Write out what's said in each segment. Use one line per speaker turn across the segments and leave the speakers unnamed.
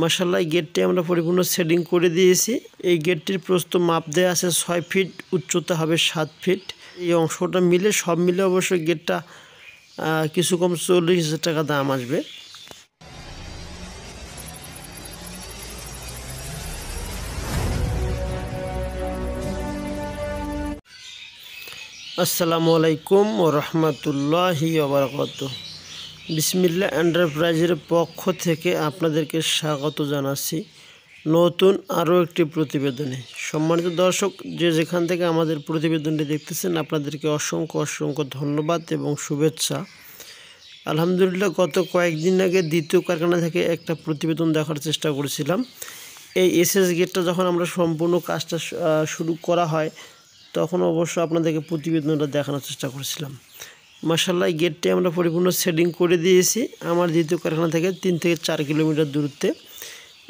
মাশাআল্লাহ এই গেটটি আমরা পরিপূর্ণ সেটিং করে দিয়েছি। এই গেটটির প্রস্থ মাপ দেওয়া আছে 6 ফিট, উচ্চতা হবে 7 ফিট। এই অংশটা মিলে সব মিলে অবশ্যই গেটটা কিছু কম 40,000 টাকা দাম আসবে। আসসালামু আলাইকুম ওয়া রাহমাতুল্লাহি ওয়া বারাকাতুহু। বিসমিল্লাহ এন্টারপ্রাইজের পক্ষ থেকে আপনাদেরকে স্বাগত জানাচ্ছি নতুন আরও একটি প্রতিবেদনে। সম্মানিত দর্শক, যে যেখান থেকে আমাদের প্রতিবেদনটি দেখতেছেন আপনাদেরকে অসংখ্য ধন্যবাদ এবং শুভেচ্ছা। আলহামদুলিল্লাহ, গত কয়েকদিন আগে দ্বিতীয় কারখানা থেকে একটা প্রতিবেদন দেখার চেষ্টা করেছিলাম। এই এসএস গেটটা যখন আমরা সম্পূর্ণ কাজটা শুরু করা হয় তখন অবশ্য আপনাদেরকে প্রতিবেদনটা দেখানোর চেষ্টা করেছিলাম। মাশাআল্লাহ এই গেটটি আমরা পরিপূর্ণ সেটিং করে দিয়েছি আমার দ্বিতীয় কারখানা থেকে 3 থেকে 4 কিলোমিটার দূরত্বে।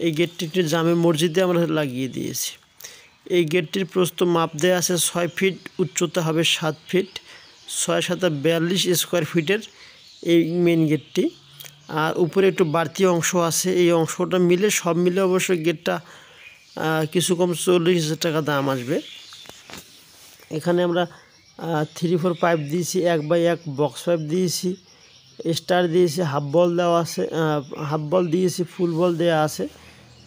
এই গেটটি জামে মসজিদে আমরা লাগিয়ে দিয়েছি। এই গেটটির প্রস্থ মাপ দেওয়া আছে 6 ফিট, উচ্চতা হবে 7 ফিট, 6×7=42 স্কোয়ার ফিটের এই মেন গেটটি। আর উপরে একটু বাড়তি অংশ আছে, এই অংশটা মিলে সব মিলে অবশ্যই গেটটা কিছু কম 40,000 টাকা দাম আসবে। এখানে আমরা 3-4 পাইপ দিয়েছি, 1x1 বক্স পাইপ দিয়েছি, স্টার দিয়েছি, হাফ বল দেওয়া আছে, হাফ বল দিয়েছি, ফুল বল দেওয়া আছে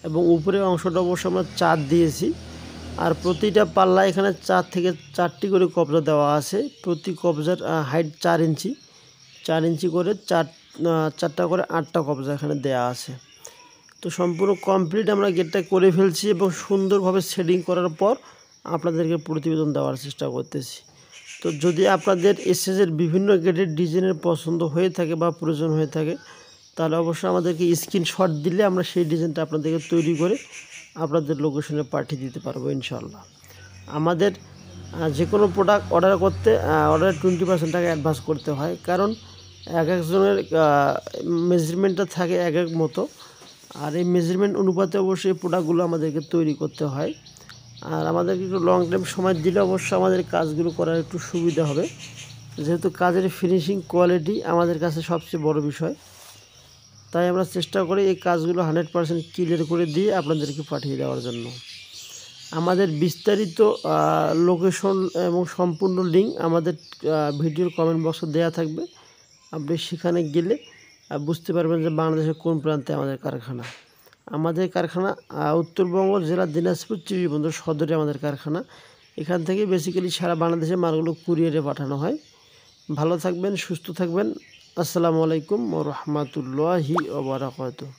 এবং উপরে অংশটা অবশ্য আমরা 4 দিয়েছি। আর প্রতিটা পাল্লা এখানে 4 থেকে 4টি করে কবজা দেওয়া আছে। প্রতি কবজার হাইট 4 ইঞ্চি, 4 ইঞ্চি করে 4টা করে 8টা কবজা এখানে দেওয়া আছে। তো সম্পূর্ণ কমপ্লিট আমরা গেটটা করে ফেলছি এবং সুন্দরভাবে সেটিং করার পর আপনাদেরকে প্রতিবেদন দেওয়ার চেষ্টা করতেছি। তো যদি আপনাদের এসএসের বিভিন্ন গেটের ডিজাইনের পছন্দ হয়ে থাকে বা প্রয়োজন হয়ে থাকে তাহলে অবশ্যই আমাদেরকে স্ক্রিনশট দিলে আমরা সেই ডিজাইনটা আপনাদেরকে তৈরি করে আপনাদের লোকেশনে পাঠিয়ে দিতে পারবো ইনশাআল্লাহ। আমাদের যে কোনো প্রোডাক্ট অর্ডার করতে অর্ডারে 20% টাকা অ্যাডভান্স করতে হয়, কারণ এক একজনের মেজারমেন্টটা থাকে এক এক মতো। আর এই মেজারমেন্ট অনুপাতে অবশ্যই এই প্রোডাক্টগুলো আমাদেরকে তৈরি করতে হয়। আর আমাদেরকে একটু লং টাইম সময় দিলে অবশ্যই আমাদের কাজগুলো করার একটু সুবিধা হবে, যেহেতু কাজের ফিনিশিং কোয়ালিটি আমাদের কাছে সবচেয়ে বড় বিষয়। তাই আমরা চেষ্টা করি এই কাজগুলো 100% ক্লিয়ার করে দিয়ে আপনাদেরকে পাঠিয়ে দেওয়ার জন্য। আমাদের বিস্তারিত লোকেশন এবং সম্পূর্ণ লিঙ্ক আমাদের ভিডিওর কমেন্ট বক্সে দেওয়া থাকবে। আপনি সেখানে গেলে বুঝতে পারবেন যে বাংলাদেশের কোন প্রান্তে আমাদের কারখানা। আমাদের কারখানা উত্তরবঙ্গ জেলা দিনাজপুর চিড়িবন্দর সদরে আমাদের কারখানা। এখান থেকে বেসিক্যালি সারা বাংলাদেশে মালগুলো কুরিয়ারে পাঠানো হয়। ভালো থাকবেন, সুস্থ থাকবেন। আসসালামু আলাইকুম ওয়া রাহমাতুল্লাহি ওয়া বারাকাতুহু।